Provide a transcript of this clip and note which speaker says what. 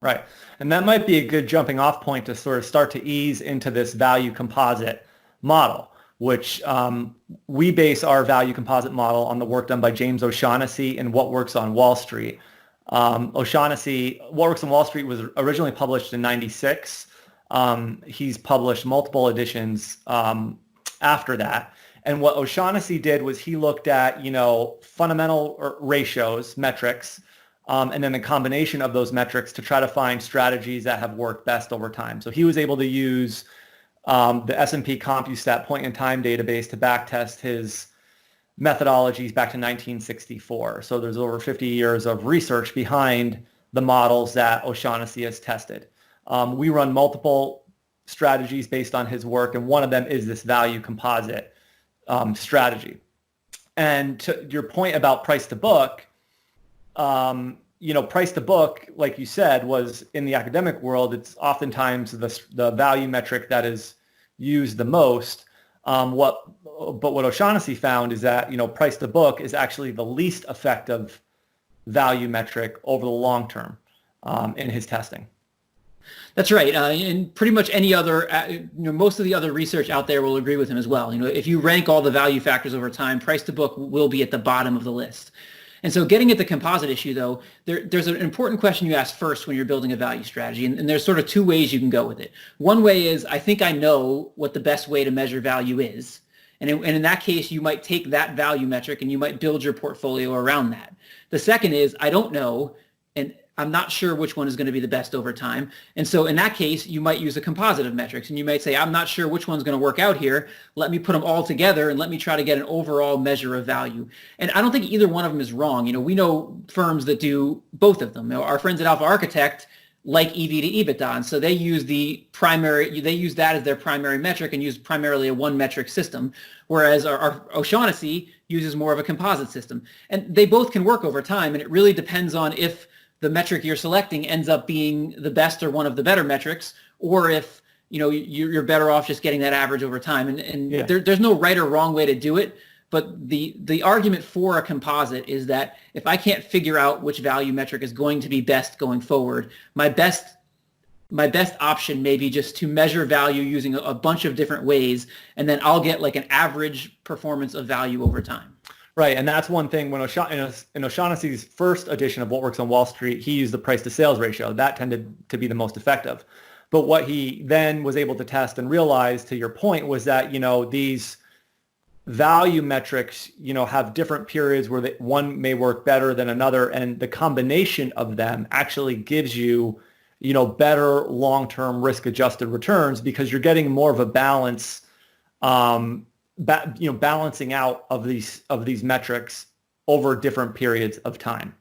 Speaker 1: Right. And that might be a good jumping off point to sort of start to ease into this value composite model, which we base our value composite model on the work done by James O'Shaughnessy in What Works on Wall Street. O'Shaughnessy, What Works on Wall Street was originally published in 96. He's published multiple editions after that. And what O'Shaughnessy did was he looked at, fundamental ratios, metrics, and then the combination of those metrics to try to find strategies that have worked best over time. So he was able to use the S&P CompuStat point-in-time database to backtest his methodologies back to 1964. So there's over 50 years of research behind the models that O'Shaughnessy has tested. We run multiple strategies based on his work, and one of them is this value composite strategy. And to your point about price to book, price to book, like you said, was in the academic world, it's oftentimes the value metric that is used the most. But what O'Shaughnessy found is that, price to book is actually the least effective value metric over the long term in his testing.
Speaker 2: That's right. And pretty much any other, most of the other research out there will agree with him as well. If you rank all the value factors over time, price to book will be at the bottom of the list. And so getting at the composite issue, though, there's an important question you ask first when you're building a value strategy. And there's sort of two ways you can go with it. One way is, I think I know what the best way to measure value is. And in that case, you might take that value metric and you might build your portfolio around that. The second is, I don't know, and I'm not sure which one is going to be the best over time. And so in that case, you might use a composite of metrics, and you might say, I'm not sure which one's going to work out here. Let me put them all together and let me try to get an overall measure of value. And I don't think either one of them is wrong. We know firms that do both of them. Our friends at Alpha Architect like EV to EBITDA, and so they use that as their primary metric and use primarily a one metric system, whereas our O'Shaughnessy uses more of a composite system. And they both can work over time, and it really depends on if the metric you're selecting ends up being the best or one of the better metrics, or if you're better off just getting that average over time. And yeah. There's no right or wrong way to do it, but the argument for a composite is that if I can't figure out which value metric is going to be best going forward, my best option may be just to measure value using a bunch of different ways, and then I'll get like an average performance of value over time.
Speaker 1: Right, and that's one thing when in O'Shaughnessy's first edition of What Works on Wall Street, he used the price to sales ratio. That tended to be the most effective. But what he then was able to test and realize, to your point, was that, these value metrics, have different periods where one may work better than another, and the combination of them actually gives you, better long-term risk-adjusted returns because you're getting more of a balance, balancing out of these metrics over different periods of time.